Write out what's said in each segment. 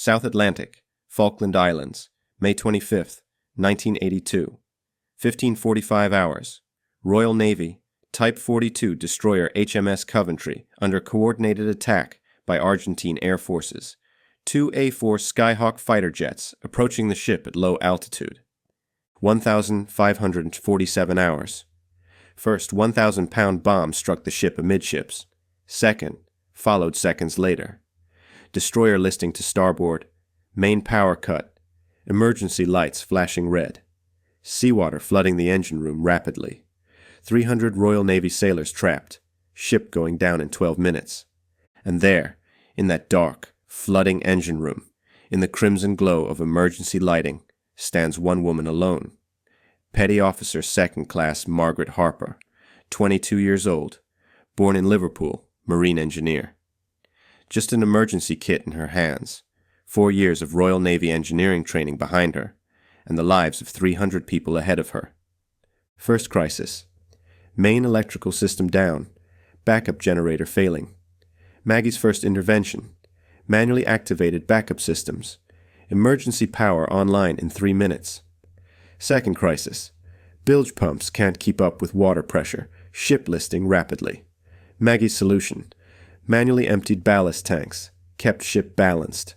South Atlantic, Falkland Islands, May 25th, 1982. 15:45 hours. Royal Navy, Type 42 destroyer HMS Coventry under coordinated attack by Argentine air forces. 2 A-4 Skyhawk fighter jets approaching the ship at low altitude. 1,547 hours. First 1,000-pound bomb struck the ship amidships. Second, followed seconds later. Destroyer listing to starboard. Main power cut. Emergency lights flashing red. Seawater flooding the engine room rapidly. 300 Royal Navy sailors trapped. Ship going down in 12 minutes. And there, in that dark, flooding engine room, in the crimson glow of emergency lighting, stands one woman alone. Petty Officer Second Class Margaret Harper, 22 years old, born in Liverpool, marine engineer. Just an emergency kit in her hands, 4 years of Royal Navy engineering training behind her, and the lives of 300 people ahead of her. First crisis. Main electrical system down, backup generator failing. Maggie's first intervention. Manually activated backup systems. Emergency power online in 3 minutes. Second crisis. Bilge pumps can't keep up with water pressure. Ship listing rapidly. Maggie's solution. Manually emptied ballast tanks. Kept ship balanced.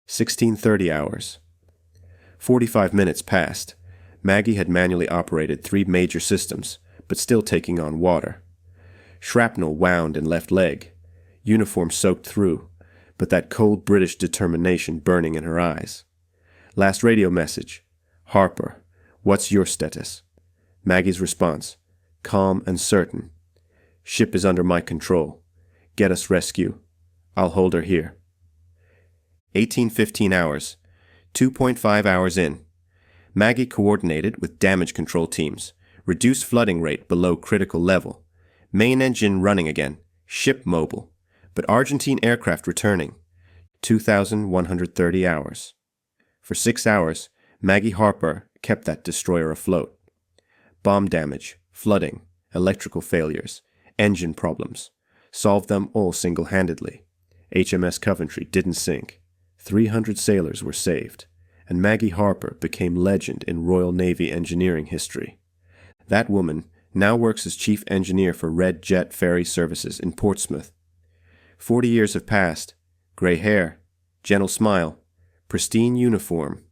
16:30 hours. 45 minutes passed. Maggie had manually operated 3 major systems, but still taking on water. Shrapnel wound in left leg. Uniform soaked through, but that cold British determination burning in her eyes. Last radio message. Harper, what's your status? Maggie's response. Calm and certain. Ship is under my control. Get us rescue. I'll hold her here. 18:15 hours. 2.5 hours in. Maggie coordinated with damage control teams. Reduced flooding rate below critical level. Main engine running again. Ship mobile. But Argentine aircraft returning. 2,130 hours. For 6 hours, Maggie Harper kept that destroyer afloat. Bomb damage, flooding, electrical failures, engine problems. Solved them all single-handedly. HMS Coventry didn't sink. 300 sailors were saved, and Maggie Harper became legend in Royal Navy engineering history. That woman now works as chief engineer for Red Jet Ferry Services in Portsmouth. 40 years have passed. Gray hair, gentle smile, pristine uniform,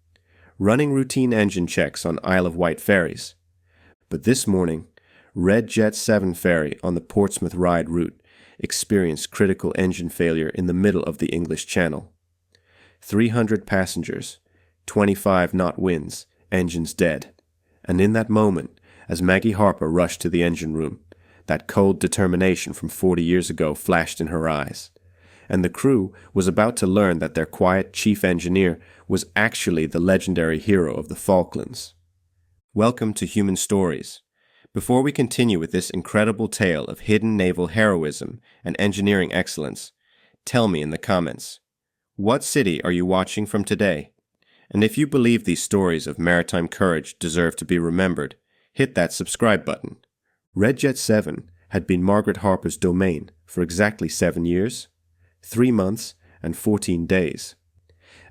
running routine engine checks on Isle of Wight ferries. But this morning, Red Jet 7 ferry on the Portsmouth Ride route experienced critical engine failure in the middle of the English Channel. 300 passengers, 25 knot winds, engines dead. And in that moment, as Maggie Harper rushed to the engine room, that cold determination from 40 years ago flashed in her eyes. And the crew was about to learn that their quiet chief engineer was actually the legendary hero of the Falklands. Welcome to Human Stories. Before we continue with this incredible tale of hidden naval heroism and engineering excellence, tell me in the comments, what city are you watching from today? And if you believe these stories of maritime courage deserve to be remembered, hit that subscribe button. Red Jet 7 had been Margaret Harper's domain for exactly 7 years, 3 months, and 14 days.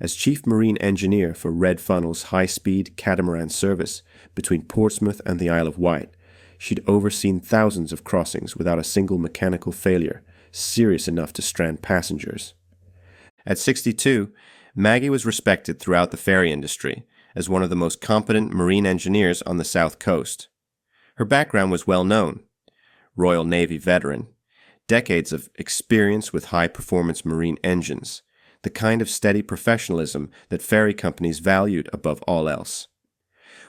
As chief marine engineer for Red Funnel's high-speed catamaran service between Portsmouth and the Isle of Wight, she'd overseen thousands of crossings without a single mechanical failure serious enough to strand passengers. At 62, Maggie was respected throughout the ferry industry as one of the most competent marine engineers on the South Coast. Her background was well known. Royal Navy veteran, decades of experience with high-performance marine engines, the kind of steady professionalism that ferry companies valued above all else.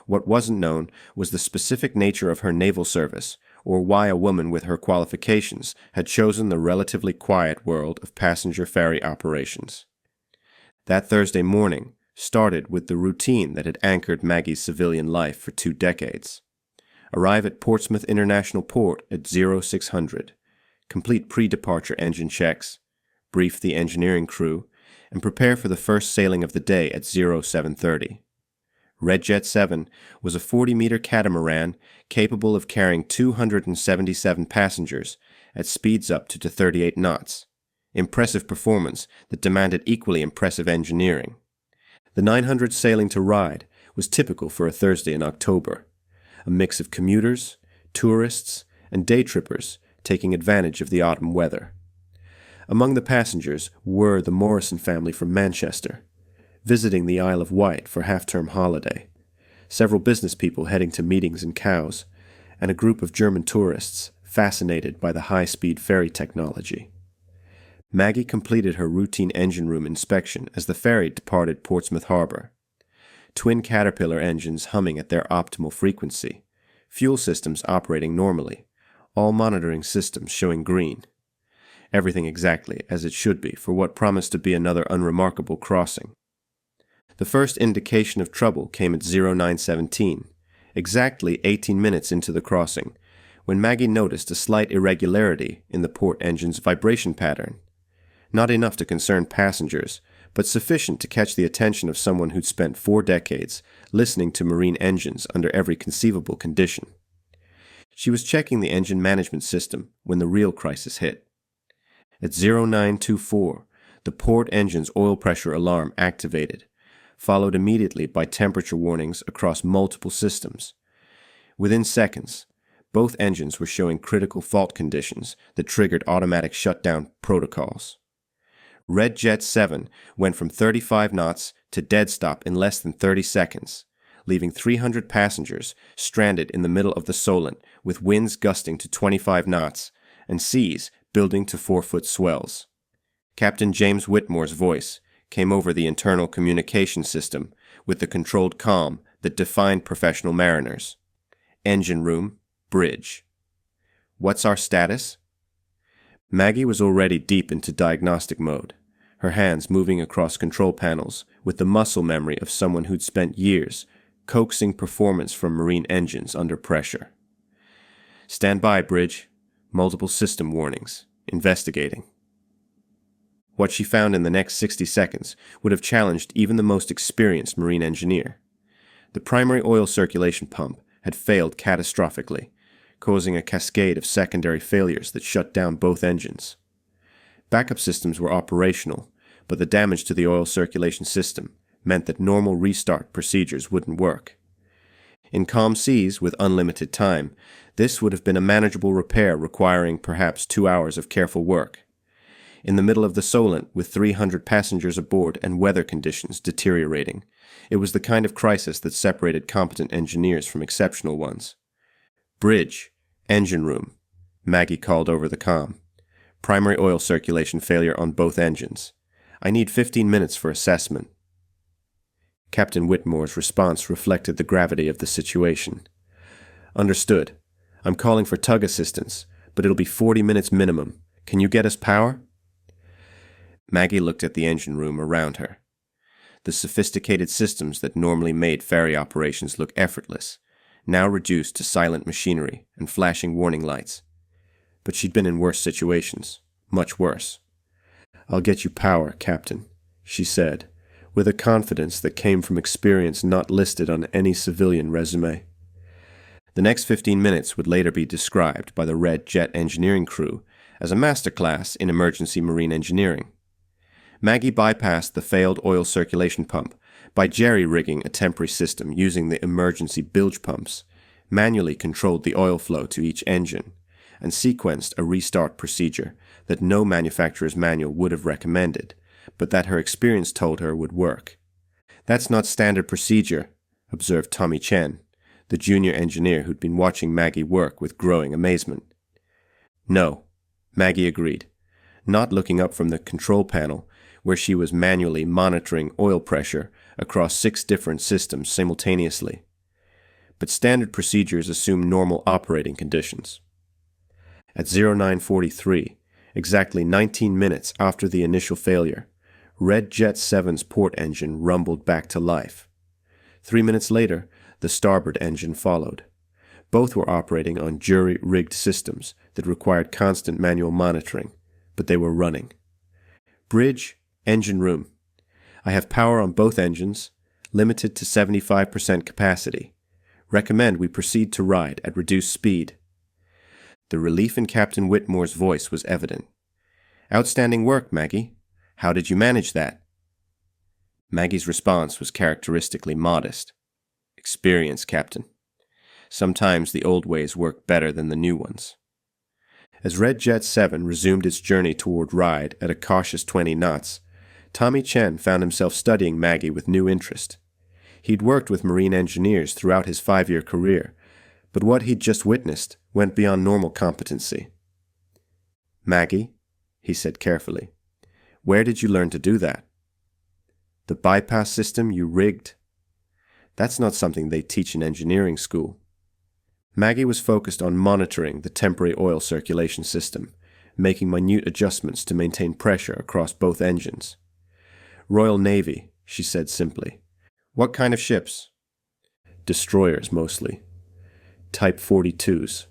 What wasn't known was the specific nature of her naval service, or why a woman with her qualifications had chosen the relatively quiet world of passenger ferry operations. That Thursday morning started with the routine that had anchored Maggie's civilian life for 2 decades. Arrive at Portsmouth International Port at 0600, complete pre-departure engine checks, brief the engineering crew, and prepare for the first sailing of the day at 0730. Red Jet 7 was a 40-meter catamaran capable of carrying 277 passengers at speeds up to 38 knots. impressive performance that demanded equally impressive engineering. The 900 sailing to Ryde was typical for a Thursday in October, a mix of commuters, tourists, and day trippers taking advantage of the autumn weather. Among the passengers were the Morrison family from Manchester, visiting the Isle of Wight for half-term holiday, several business people heading to meetings in Cowes, and a group of German tourists fascinated by the high-speed ferry technology. Maggie completed her routine engine room inspection as the ferry departed Portsmouth Harbour. Twin Caterpillar engines humming at their optimal frequency, fuel systems operating normally, all monitoring systems showing green. Everything exactly as it should be for what promised to be another unremarkable crossing. The first indication of trouble came at 0917, exactly 18 minutes into the crossing, when Maggie noticed a slight irregularity in the port engine's vibration pattern. Not enough to concern passengers, but sufficient to catch the attention of someone who'd spent 4 decades listening to marine engines under every conceivable condition. She was checking the engine management system when the real crisis hit. At 0924, the port engine's oil pressure alarm activated, followed immediately by temperature warnings across multiple systems. Within seconds, both engines were showing critical fault conditions that triggered automatic shutdown protocols. Red Jet 7 went from 35 knots to dead stop in less than 30 seconds, leaving 300 passengers stranded in the middle of the Solent with winds gusting to 25 knots and seas building to 4-foot swells. Captain James Whitmore's voice came over the internal communication system with the controlled calm that defined professional mariners. Engine room, bridge. What's our status? Maggie was already deep into diagnostic mode, her hands moving across control panels with the muscle memory of someone who'd spent years coaxing performance from marine engines under pressure. Stand by, bridge. Multiple system warnings. Investigating. What she found in the next 60 seconds would have challenged even the most experienced marine engineer. The primary oil circulation pump had failed catastrophically, causing a cascade of secondary failures that shut down both engines. Backup systems were operational, but the damage to the oil circulation system meant that normal restart procedures wouldn't work. In calm seas with unlimited time, this would have been a manageable repair requiring perhaps 2 hours of careful work. In the middle of the Solent, with 300 passengers aboard and weather conditions deteriorating, it was the kind of crisis that separated competent engineers from exceptional ones. Bridge, engine room, Maggie called over the comm. Primary oil circulation failure on both engines. I need 15 minutes for assessment. Captain Whitmore's response reflected the gravity of the situation. Understood. I'm calling for tug assistance, but it'll be 40 minutes minimum. Can you get us power? Maggie looked at the engine room around her. The sophisticated systems that normally made ferry operations look effortless, now reduced to silent machinery and flashing warning lights. But she'd been in worse situations, much worse. I'll get you power, Captain, she said, with a confidence that came from experience not listed on any civilian resume. The next 15 minutes would later be described by the Red Jet engineering crew as a masterclass in emergency marine engineering. Maggie bypassed the failed oil circulation pump by jerry-rigging a temporary system using the emergency bilge pumps, manually controlled the oil flow to each engine, and sequenced a restart procedure that no manufacturer's manual would have recommended, but that her experience told her would work. That's not standard procedure, observed Tommy Chen, the junior engineer who'd been watching Maggie work with growing amazement. No, Maggie agreed, not looking up from the control panel where she was manually monitoring oil pressure across 6 different systems simultaneously. But standard procedures assume normal operating conditions. At 0943, exactly 19 minutes after the initial failure, Red Jet 7's port engine rumbled back to life. 3 minutes later, the starboard engine followed. Both were operating on jury-rigged systems that required constant manual monitoring, but they were running. Bridge, engine room. I have power on both engines, limited to 75% capacity. Recommend we proceed to Ryde at reduced speed. The relief in Captain Whitmore's voice was evident. Outstanding work, Maggie. How did you manage that? Maggie's response was characteristically modest. Experience, Captain. Sometimes the old ways work better than the new ones. As Red Jet 7 resumed its journey toward Ryde at a cautious 20 knots, Tommy Chen found himself studying Maggie with new interest. He'd worked with marine engineers throughout his 5-year career, but what he'd just witnessed went beyond normal competency. Maggie, he said carefully, where did you learn to do that? The bypass system you rigged? That's not something they teach in engineering school. Maggie was focused on monitoring the temporary oil circulation system, making minute adjustments to maintain pressure across both engines. Royal Navy, she said simply. What kind of ships? Destroyers, mostly. Type 42s.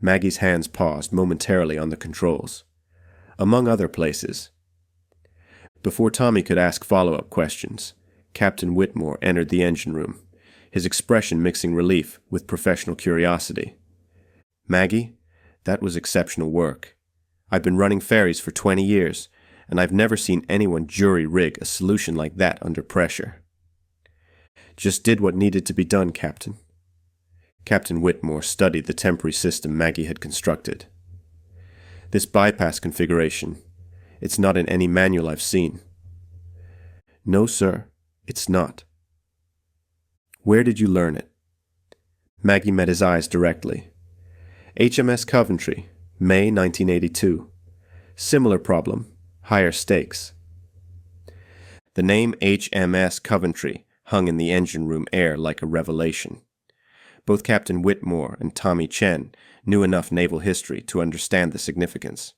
Maggie's hands paused momentarily on the controls. Among other places. Before Tommy could ask follow-up questions, Captain Whitmore entered the engine room, his expression mixing relief with professional curiosity. Maggie, that was exceptional work. I've been running ferries for 20 years, and I've never seen anyone jury-rig a solution like that under pressure. Just did what needed to be done, Captain. Captain Whitmore studied the temporary system Maggie had constructed. This bypass configuration, it's not in any manual I've seen. No, sir, it's not. Where did you learn it? Maggie met his eyes directly. HMS Coventry, May 1982. Similar problem, higher stakes. The name HMS Coventry hung in the engine room air like a revelation. Both Captain Whitmore and Tommy Chen knew enough naval history to understand the significance.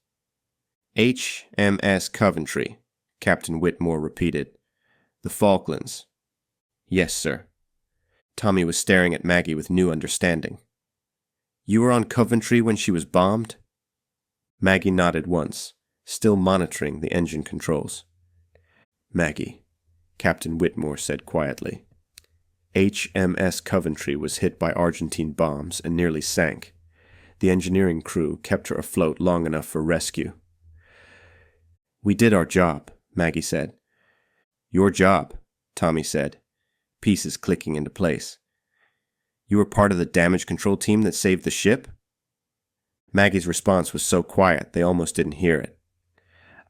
HMS Coventry, Captain Whitmore repeated. The Falklands. Yes, sir. Tommy was staring at Maggie with new understanding. You were on Coventry when she was bombed? Maggie nodded once, still monitoring the engine controls. Maggie, Captain Whitmore said quietly. HMS Coventry was hit by Argentine bombs and nearly sank. The engineering crew kept her afloat long enough for rescue. We did our job, Maggie said. Your job, Tommy said, pieces clicking into place. You were part of the damage control team that saved the ship? Maggie's response was so quiet they almost didn't hear it.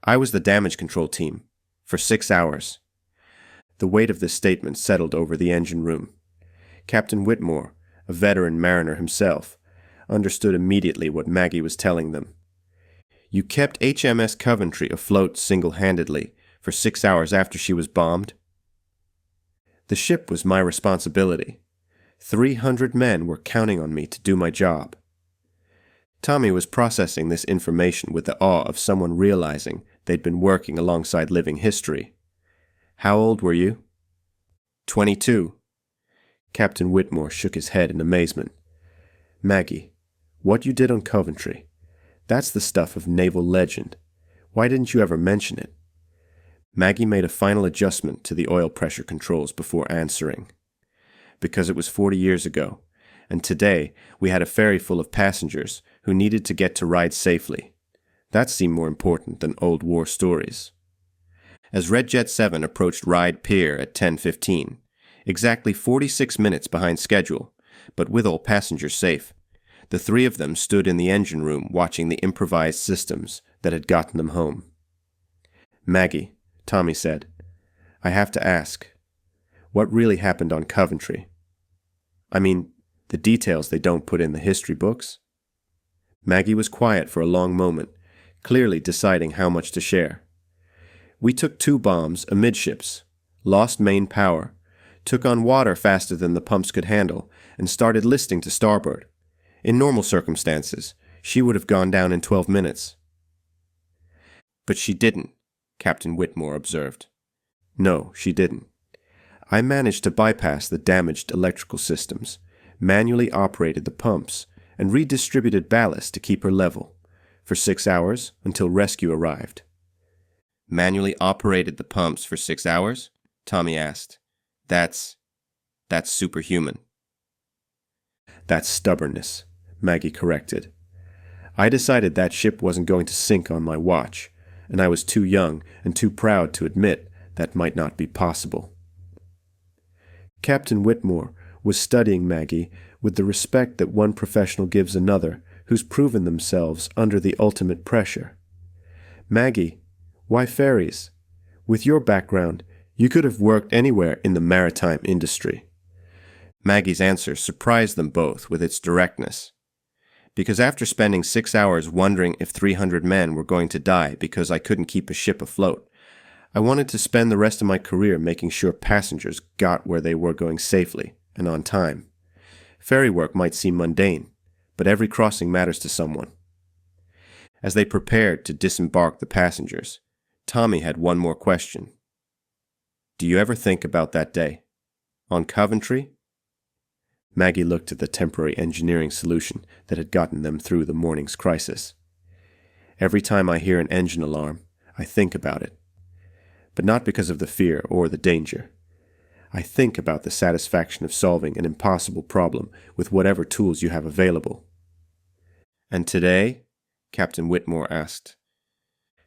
I was the damage control team, for 6 hours. The weight of this statement settled over the engine room. Captain Whitmore, a veteran mariner himself, understood immediately what Maggie was telling them. You kept HMS Coventry afloat single-handedly for 6 hours after she was bombed? The ship was my responsibility. 300 men were counting on me to do my job. Tommy was processing this information with the awe of someone realizing they'd been working alongside living history. How old were you? 22. Captain Whitmore shook his head in amazement. Maggie, what you did on Coventry, that's the stuff of naval legend. Why didn't you ever mention it? Maggie made a final adjustment to the oil pressure controls before answering. Because it was 40 years ago, and today we had a ferry full of passengers who needed to get to Ryde safely. That seemed more important than old war stories. As Red Jet 7 approached Ryde Pier at 10:15, exactly 46 minutes behind schedule, but with all passengers safe, the three of them stood in the engine room watching the improvised systems that had gotten them home. Maggie, Tommy said, I have to ask, what really happened on Coventry? I mean, the details they don't put in the history books. Maggie was quiet for a long moment, clearly deciding how much to share. We took 2 bombs amidships, lost main power, took on water faster than the pumps could handle, and started listing to starboard. In normal circumstances, she would have gone down in 12 minutes. But she didn't, Captain Whitmore observed. No, she didn't. I managed to bypass the damaged electrical systems, manually operated the pumps, and redistributed ballast to keep her level, for 6 hours until rescue arrived. Manually operated the pumps for 6 hours? Tommy asked. That's superhuman. That's stubbornness, Maggie corrected. I decided that ship wasn't going to sink on my watch, and I was too young and too proud to admit that might not be possible. Captain Whitmore was studying Maggie with the respect that one professional gives another who's proven themselves under the ultimate pressure. Maggie, why ferries? With your background, you could have worked anywhere in the maritime industry. Maggie's answer surprised them both with its directness. Because after spending 6 hours wondering if 300 men were going to die because I couldn't keep a ship afloat, I wanted to spend the rest of my career making sure passengers got where they were going safely and on time. Ferry work might seem mundane, but every crossing matters to someone. As they prepared to disembark the passengers, Tommy had one more question. Do you ever think about that day? On Coventry? Maggie looked at the temporary engineering solution that had gotten them through the morning's crisis. Every time I hear an engine alarm, I think about it. But not because of the fear or the danger. I think about the satisfaction of solving an impossible problem with whatever tools you have available. And today? Captain Whitmore asked.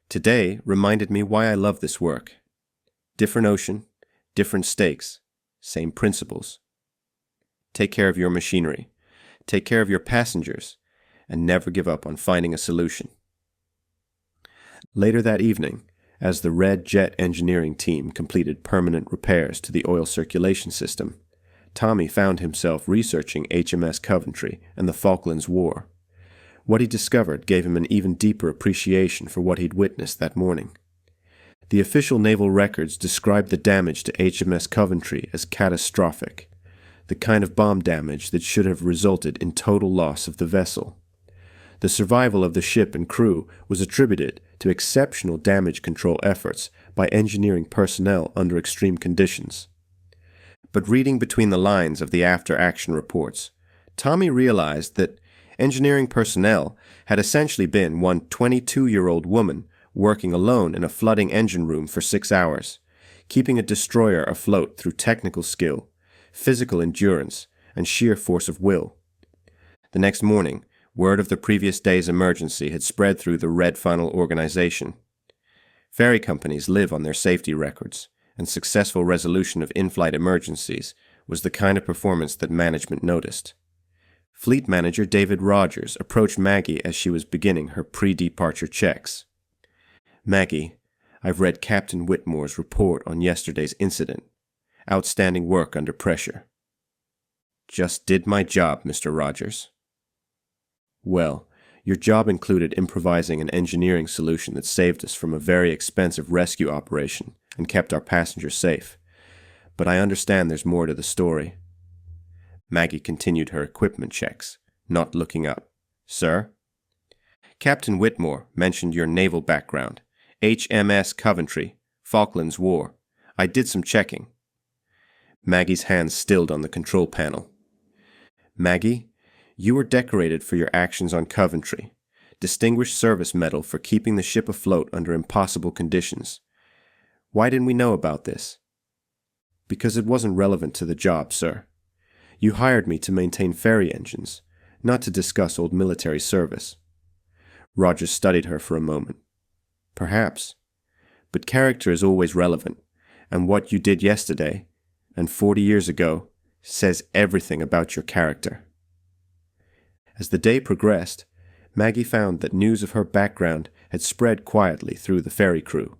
Today reminded me why I love this work. Different ocean, different stakes, same principles. Take care of your machinery, take care of your passengers, and never give up on finding a solution. Later that evening, as the Red Jet engineering team completed permanent repairs to the oil circulation system, Tommy found himself researching HMS Coventry and the Falklands War. What he discovered gave him an even deeper appreciation for what he'd witnessed that morning. The official naval records described the damage to HMS Coventry as catastrophic, the kind of bomb damage that should have resulted in total loss of the vessel. The survival of the ship and crew was attributed to exceptional damage control efforts by engineering personnel under extreme conditions. But reading between the lines of the after-action reports, Tommy realized that engineering personnel had essentially been one 22-year-old woman working alone in a flooding engine room for 6 hours, keeping a destroyer afloat through technical skill, physical endurance, and sheer force of will. The next morning, word of the previous day's emergency had spread through the Red Funnel organization. Ferry companies live on their safety records, and successful resolution of in-flight emergencies was the kind of performance that management noticed. Fleet manager David Rogers approached Maggie as she was beginning her pre-departure checks. Maggie, I've read Captain Whitmore's report on yesterday's incident. Outstanding work under pressure. Just did my job, Mr. Rogers. Well, your job included improvising an engineering solution that saved us from a very expensive rescue operation and kept our passengers safe. But I understand there's more to the story. Maggie continued her equipment checks, not looking up. Sir? Captain Whitmore mentioned your naval background. HMS Coventry, Falklands War. I did some checking. Maggie's hands stilled on the control panel. Maggie, you were decorated for your actions on Coventry. Distinguished Service Medal for keeping the ship afloat under impossible conditions. Why didn't we know about this? Because it wasn't relevant to the job, sir. You hired me to maintain ferry engines, not to discuss old military service. Rogers studied her for a moment. Perhaps. But character is always relevant, and what you did yesterday, and 40 years ago, says everything about your character. As the day progressed, Maggie found that news of her background had spread quietly through the ferry crew,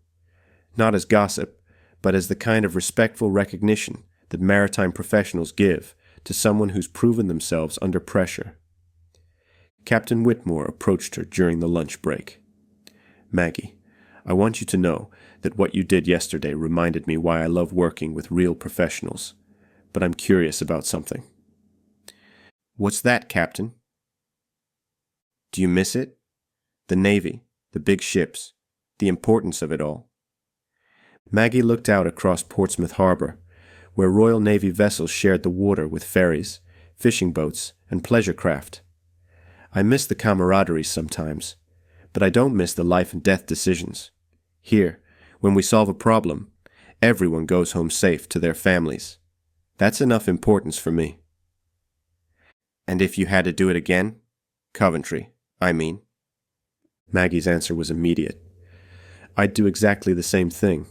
not as gossip, but as the kind of respectful recognition that maritime professionals give to someone who's proven themselves under pressure. Captain Whitmore approached her during the lunch break. Maggie, I want you to know that what you did yesterday reminded me why I love working with real professionals, but I'm curious about something. What's that, Captain? Do you miss it? The Navy, the big ships, the importance of it all. Maggie looked out across Portsmouth Harbor, where Royal Navy vessels shared the water with ferries, fishing boats, and pleasure craft. I miss the camaraderie sometimes, but I don't miss the life and death decisions. Here, when we solve a problem, everyone goes home safe to their families. That's enough importance for me. And if you had to do it again? Coventry, I mean. Maggie's answer was immediate. I'd do exactly the same thing.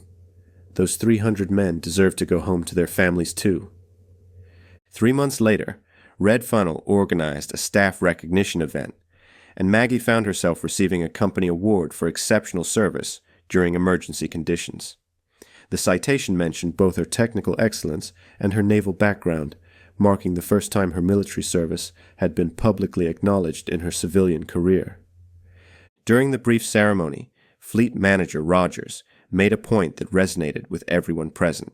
Those 300 men deserve to go home to their families too. 3 months later, Red Funnel organized a staff recognition event, and Maggie found herself receiving a company award for exceptional service during emergency conditions. The citation mentioned both her technical excellence and her naval background, marking the first time her military service had been publicly acknowledged in her civilian career. During the brief ceremony, Fleet Manager Rogers made a point that resonated with everyone present.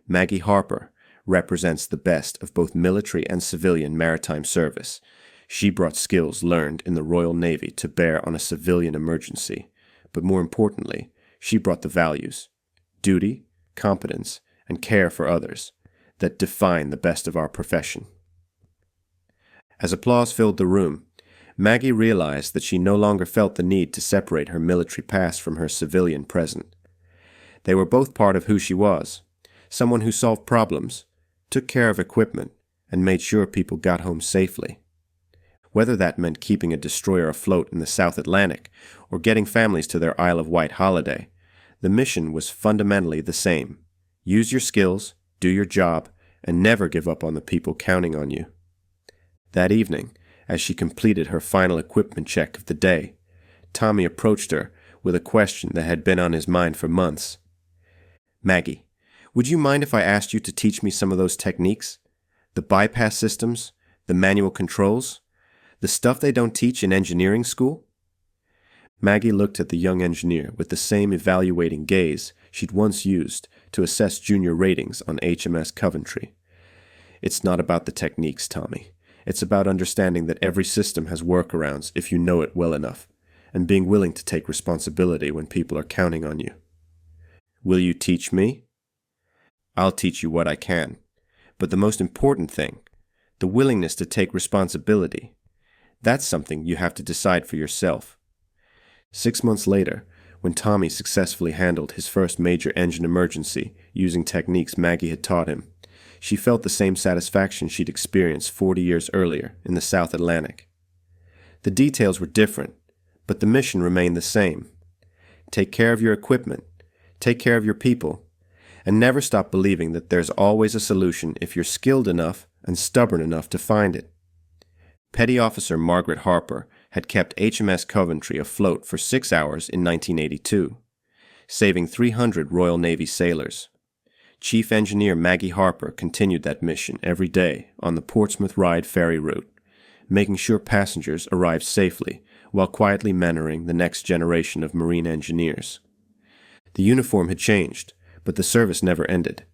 Maggie Harper represents the best of both military and civilian maritime service. She brought skills learned in the Royal Navy to bear on a civilian emergency, but more importantly, she brought the values, duty, competence, and care for others that define the best of our profession. As applause filled the room, Maggie realized that she no longer felt the need to separate her military past from her civilian present. They were both part of who she was, someone who solved problems, took care of equipment, and made sure people got home safely. Whether that meant keeping a destroyer afloat in the South Atlantic or getting families to their Isle of Wight holiday, the mission was fundamentally the same. Use your skills, do your job, and never give up on the people counting on you. That evening, as she completed her final equipment check of the day, Tommy approached her with a question that had been on his mind for months. Maggie, would you mind if I asked you to teach me some of those techniques? The bypass systems, the manual controls, the stuff they don't teach in engineering school? Maggie looked at the young engineer with the same evaluating gaze she'd once used to assess junior ratings on HMS Coventry. It's not about the techniques, Tommy. It's about understanding that every system has workarounds if you know it well enough, and being willing to take responsibility when people are counting on you. Will you teach me? I'll teach you what I can. But the most important thing, the willingness to take responsibility, that's something you have to decide for yourself. 6 months later, when Tommy successfully handled his first major engine emergency using techniques Maggie had taught him, she felt the same satisfaction she'd experienced 40 years earlier in the South Atlantic. The details were different, but the mission remained the same. Take care of your equipment, take care of your people, and never stop believing that there's always a solution if you're skilled enough and stubborn enough to find it. Petty Officer Margaret Harper had kept HMS Coventry afloat for 6 hours in 1982, saving 300 Royal Navy sailors. Chief Engineer Maggie Harper continued that mission every day on the Portsmouth-Isle ferry route, making sure passengers arrived safely while quietly mentoring the next generation of marine engineers. The uniform had changed, but the service never ended.